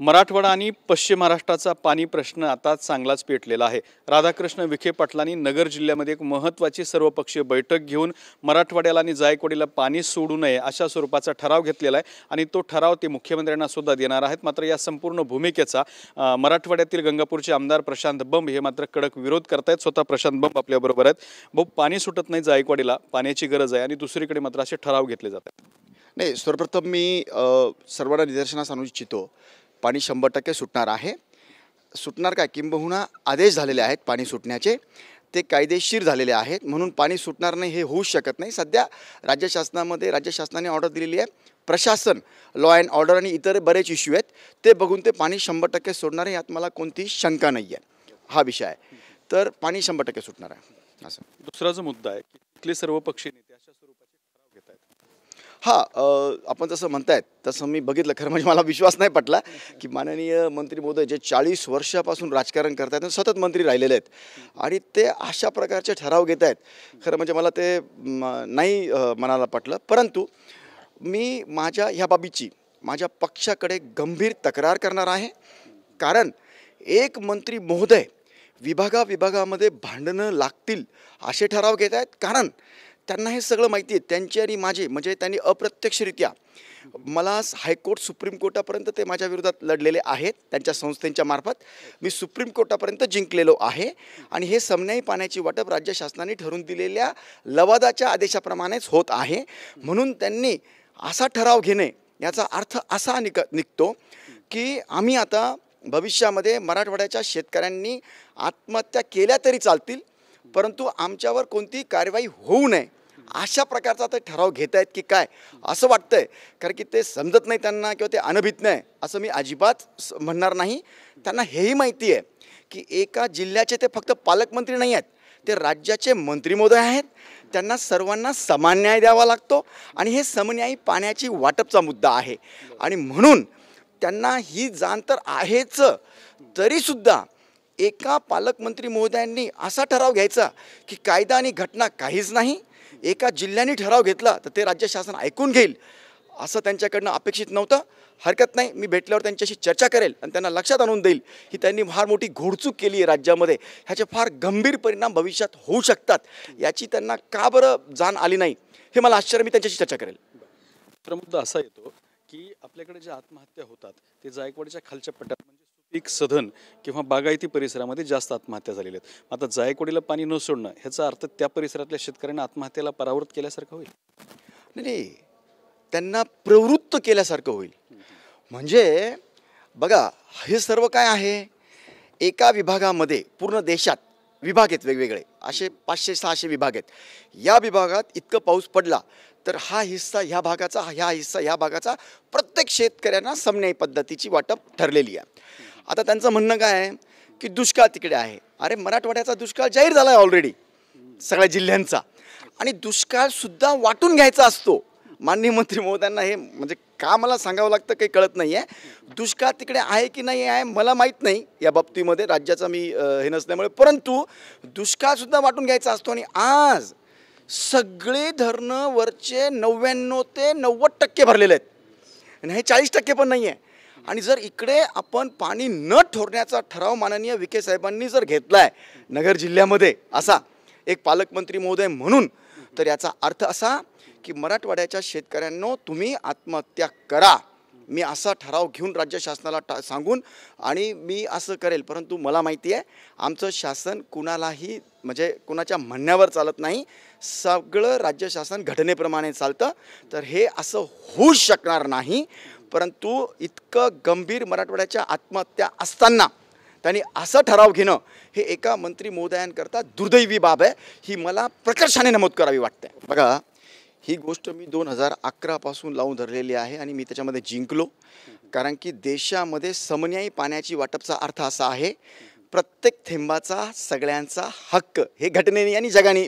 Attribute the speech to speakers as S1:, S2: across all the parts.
S1: मराठवाडा आणि पश्चिम महाराष्ट्राचा पाणी प्रश्न आता चांगलाच पेटलेला आहे। राधाकृष्ण विखे पाटलांनी नगर जिल्ह्यामध्ये एक महत्त्वाची सर्वपक्षीय बैठक घेऊन मराठवाड्याला आणि जायकवाडीला पाणी सोडू नये अशा स्वरूपाचा ठराव घेतलेला आहे आणि तो ठराव ते मुख्यमंत्र्यांना सुद्धा देणार आहेत। मात्र या संपूर्ण भूमिकेचा मराठवाड्यातील गंगापूरचे आमदार प्रशांत बंब हे मात्र कडक विरोध करतायत। स्वतः प्रशांत बंब आपल्या बरोबर आहेत। भाऊ, पाणी सुटत नाही जायकवाडीला, पाण्याची गरज आहे आणि दुसरीकडे मात्र असे ठराव घेतले जातात।
S2: नाही, सर्वप्रथम मी सर्वांना निदर्शनास आणू इच्छितो, पाणी 100% सुटणार आहे। सुटणार काय, किंबहुना आदेश झालेले आहेत पाणी सुटण्याचे, ते कायदेशीर झालेले आहेत, म्हणून पाणी सुटणार नाही हे होऊ शकत नाही। सध्या राज्य शासनाने ऑर्डर दिलेली आहे। प्रशासन, लॉ अँड ऑर्डर आणि इतर बरेच इश्यू आहेत, ते बघून ते पाणी 100% सोडणार आहे, यात मला कोणतीही शंका नाही आहे। हा विषय आहे, तर पाणी 100% सुटणार आहे। असं
S1: दुसरा जो मुद्दा आहे की इथले सर्व पक्षी नेते अशा स्वरूपाचे ठराव घेत आहेत।
S2: आपण जसं म्हणतायत तसं मी बघितलं, खरं म्हणजे मला विश्वास नाही पटला की माननीय मंत्री महोदय जे 40 वर्षापासून राजकारण करतायत, सतत मंत्री राहिलेले आहेत आणि ते अशा प्रकारचे ठराव घेत आहेत, खरं म्हणजे मला ते नाही मनाला पटलं। परंतु मी ह्या बाबीची माझ्या पक्षाकडे गंभीर तक्रार करणार आहे, कारण एक मंत्री महोदय विभागामध्ये भांडणं लागतील असे ठराव घेत आहेत। कारण त्यांना हे सगळं माहिती आहे, त्यांची आणि माझे, म्हणजे त्यांनी अप्रत्यक्षरित्या मला हायकोर्ट सुप्रीम कोर्टापर्यंत ते माझ्या विरोधात लढलेले आहेत। त्यांच्या संस्थेच्या मार्फत मी सुप्रीम कोर्टापर्यंत जिंकलेलो आहे आणि हे समन्यायी पाण्याची वाटप राज्य शासनाने ठरवून दिलेल्या लवादाच्या आदेशाप्रमाणेच होत आहे। म्हणून त्यांनी असा ठराव घेणे याचा अर्थ असा निघतो की आम्ही आता भविष्यामध्ये मराठवाड्याच्या शेतकऱ्यांनी आत्महत्या केल्या तरी चालतील, परंतु आमच्यावर कोणतीही कारवाई होऊ नये अशा प्रकारचा ते ठराव घेत आहेत की काय असं वाटतंय। कारण की ते समजत नाही त्यांना किंवा ते अनभिज्ञ आहे असं मी अजिबात म्हणणार नाही। त्यांना हेही माहिती आहे की एका जिल्ह्याचे ते फक्त पालकमंत्री नाही आहेत, ते राज्याचे मंत्री महोदय आहेत। त्यांना सर्वांना समान न्याय द्यावा लागतो आणि हे समन्यायी पाण्याची वाटपचा मुद्दा आहे आणि म्हणून त्यांना ही जाण तर आहेच, तरीसुद्धा एका पालकमंत्री महोदयांनी असा ठराव घ्यायचा की कायदा आणि घटना काहीच नाही, एका जिल्ह्याने ठराव घेतला तर ते राज्य शासन ऐकून घेईल असं त्यांच्याकडनं अपेक्षित नव्हतं। हरकत नाही, मी भेटल्यावर त्यांच्याशी चर्चा करेल आणि त्यांना लक्षात आणून देईल की त्यांनी फार मोठी घोडचूक केली आहे राज्यामध्ये, ह्याचे फार गंभीर परिणाम भविष्यात होऊ शकतात, याची त्यांना का बरं जाण आली नाही हे मला आश्चर्य। मी त्यांच्याशी चर्चा करेल।
S1: दुसरा मुद्दा असा येतो की आपल्याकडे ज्या आत्महत्या होतात ते जायकवाडीच्या खालच्या पट्ट्यात म्हणजे सुपीक सधन किंवा बागायती परिसरामध्ये जास्त आत्महत्या झालेल्या आहेत। आता जायकवाडीला पाणी न सोडणं ह्याचा अर्थ त्या परिसरातल्या शेतकऱ्यांना आत्महत्येला परावृत्त केल्यासारखं होईल?
S2: नाही, त्यांना प्रवृत्त केल्यासारखं होईल। म्हणजे बघा, हे सर्व काय आहे, एका विभागामध्ये, पूर्ण देशात विभाग आहेत वेगवेगळे, असे 500-600 विभाग आहेत। या विभागात इतकं पाऊस पडला तर हा हिस्सा ह्या भागाचा, ह्या हिस्सा ह्या भागाचा, प्रत्येक शेतकऱ्यांना समन्यायी पद्धतीची वाटप ठरलेली आहे। आता त्यांचं म्हणणं काय आहे की दुष्काळ तिकडे आहे। अरे, मराठवाड्याचा दुष्काळ जाहीर झाला आहे ऑलरेडी सगळ्या जिल्ह्यांचा, आणि दुष्काळसुद्धा वाटून घ्यायचा असतो। माननीय मंत्री महोदयांना हे म्हणजे का मला सांगावं लागतं काही कळत नाही आहे। दुष्काळ तिकडे आहे की नाही आहे मला माहीत नाही या बाबतीमध्ये, राज्याचा मी हे नसल्यामुळे, परंतु दुष्काळसुद्धा वाटून घ्यायचा असतो। आणि आज सगळे धरणं वरचे 99 ते 90% भरलेले आहेत आणि हे 40% पण नाही आहे। आणि जर इकडे आपण पाणी न ठोरण्याचा ठराव माननीय विखे साहेबांनी जर घेतला आहे नगर जिल्ह्यामध्ये असा एक पालकमंत्री महोदय म्हणून, तर याचा अर्थ असा की मराठवाड्याच्या शेतकऱ्यांनो, तुम्ही आत्महत्या करा, मी असा ठराव घेऊन राज्य शासनाला सांगून आणि मी असं करेल। परंतु मला माहिती आहे आमचं शासन कुणालाही म्हणजे कुणाच्या म्हणण्यावर चालत नाही, सगळं राज्य शासन घटनेप्रमाणे चालतं, तर हे असं होऊ शकणार नाही। परंतु इतकं गंभीर मराठवाड्याच्या आत्महत्या असताना त्यांनी असं ठराव घेणं हे एका मंत्री महोदयांकरता दुर्दैवी बाब आहे, ही मला प्रकर्षाने नमूद करावी वाटते। बघा, ही गोष्ट मी 2011 पासून लावून धरलेली आहे आणि मी त्याच्यामध्ये जिंकलो, कारण की देशामध्ये समन्यायी पाण्याची वाटपचा अर्थ असा आहे, प्रत्येक थेंबाचा सगळ्यांचा हक्क, हे घटनेने आणि जगाने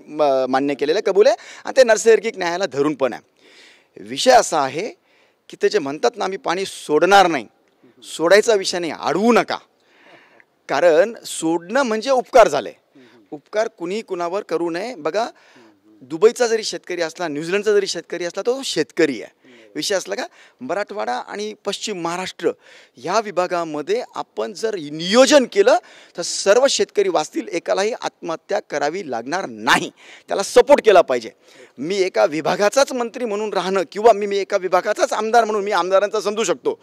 S2: मान्य केलेलं कबूल आहे आणि ते नैसर्गिक न्यायाला धरून पण आहे। विषय असा आहे की ते जे म्हणतात ना आम्ही पाणी सोडणार नाही, सोडायचा विषय नाही, अडवू नका, कारण सोडणं म्हणजे उपकार झाले। उपकार कुणी कुणावर करू नये। बघा, दुबईचा जरी शेतकरी असला, न्यूझीलंडचा जरी शेतकरी असला, तो शेतकरी आहे, विषय असला का मराठवाडा आणि पश्चिम महाराष्ट्र या विभागामध्ये आपण जर नियोजन केलं तर सर्व शेतकरी वाचतील, एकालाही आत्महत्या करावी लागणार नाही. त्याला सपोर्ट केला पाहिजे. मी एका विभागाचाच मंत्री म्हणून राहणं किंवा मी एका विभागाचाच आमदार म्हणून मी आमदारांचा समजू शकतो.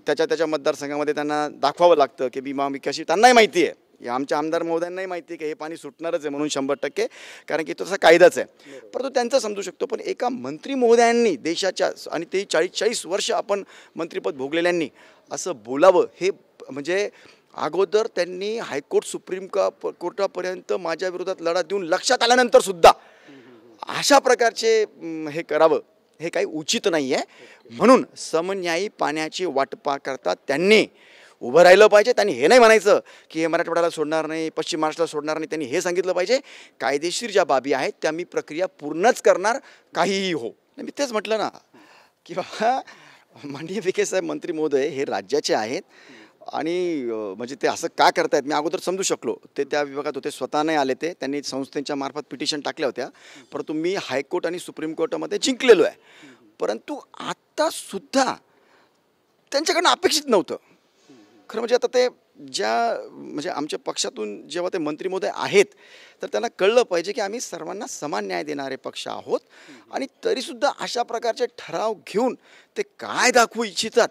S2: त्याच्या मतदारसंघामध्ये त्यांना दाखवावं लागतं की मी कशी, त्यांनाही माहिती आहे, या आमच्या आमदार महोदयांनाही माहिती आहे की हे पाणी सुटणारच आहे म्हणून 100%, कारण की तसा कायदाच आहे. परंतु त्यांचं समजू शकतो. पण एका मंत्री महोदयांनी देशाच्या, आणि ते 40 वर्ष आपण मंत्रिपद भोगलेल्यांनी असं बोलावं, हे म्हणजे अगोदर त्यांनी हायकोर्ट सुप्रीम कोर्टापर्यंत माझ्या विरोधात लढा देऊन लक्षात आल्यानंतर सुद्धा अशा प्रकारचे हे करावं, हे काही उचित नाही आहे. म्हणून समन्यायी पाण्याची वाटपा करता त्यांनी उभं राहिलं पाहिजे. त्यांनी हे नाही म्हणायचं की हे मराठवाड्याला सोडणार नाही, पश्चिम महाराष्ट्राला सोडणार नाही. त्यांनी हे सांगितलं पाहिजे कायदेशीर ज्या बाबी आहेत त्या मी प्रक्रिया पूर्णच करणार, काहीही हो. मी तेच म्हटलं ना की बाबा माननीय विखे साहेब मंत्री महोदय हे राज्याचे आहेत आणि म्हणजे ते असं का करतायत मी अगोदर समजू शकलो. ते त्या विभागात होते, स्वतः नाही आले, ते त्यांनी संस्थेच्या मार्फत पिटिशन टाकल्या होत्या. परंतु मी हायकोर्ट आणि सुप्रीम कोर्टामध्ये जिंकलेलो आहे. परंतु आत्तासुद्धा त्यांच्याकडनं अपेक्षित नव्हतं खरं म्हणजे. आता ते म्हणजे आमच्या पक्षातून जेव्हा ते मंत्री महोदय आहेत तर त्यांना कळलं पाहिजे की आम्ही सर्वांना समान न्याय देणारे पक्ष आहोत. आणि तरीसुद्धा अशा प्रकारचे ठराव घेऊन ते काय दाखवू इच्छितात.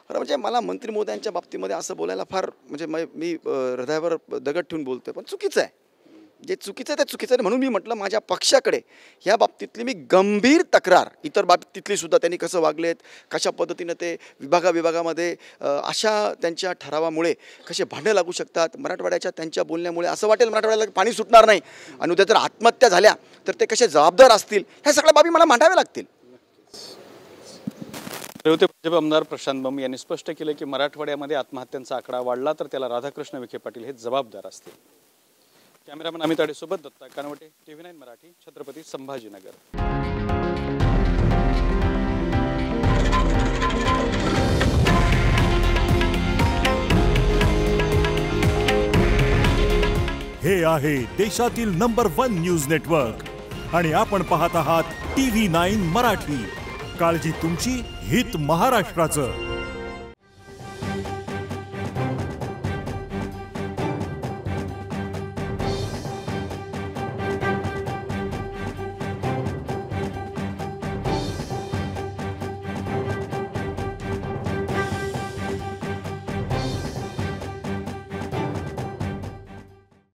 S2: खरं म्हणजे मला मंत्री महोदयांच्या बाबतीमध्ये असं बोलायला फार म्हणजे मी हृदयावर दगड ठेवून बोलतोय, पण चुकीचं आहे. जे चुकीचं आहे ते चुकीचं आहे. म्हणून मी म्हटलं माझ्या पक्षाकडे ह्या बाबतीतली मी गंभीर तक्रार, इतर बाबतीतली सुद्धा त्यांनी कसं वागलेत, कशा पद्धतीनं ते विभागामध्ये अशा त्यांच्या ठरावामुळे कसे भांडं लागू शकतात, मराठवाड्याच्या त्यांच्या बोलण्यामुळे असं वाटेल मराठवाड्याला पाणी सुटणार नाही आणि उद्या जर आत्महत्या झाल्या तर ते कसे जबाबदार असतील, ह्या सगळ्या बाबी मला मांडाव्या लागतील.
S1: भाजप आमदार प्रशांत बंब यांनी स्पष्ट केले की मराठवाड्यामध्ये आत्महत्यांचा आकडा वाढला तर त्याला राधाकृष्ण विखे पाटील हे जबाबदार असतील. कॅमेरामन अमित आडेसोबत दत्ता कानवटे, TV9 मराठी, छत्रपती संभाजीनगर.
S3: हे आहे देशातील नंबर 1 न्यूज नेटवर्क आणि आपण पाहत आहात TV9 मराठी. काळजी तुमची, हित महाराष्ट्राचं.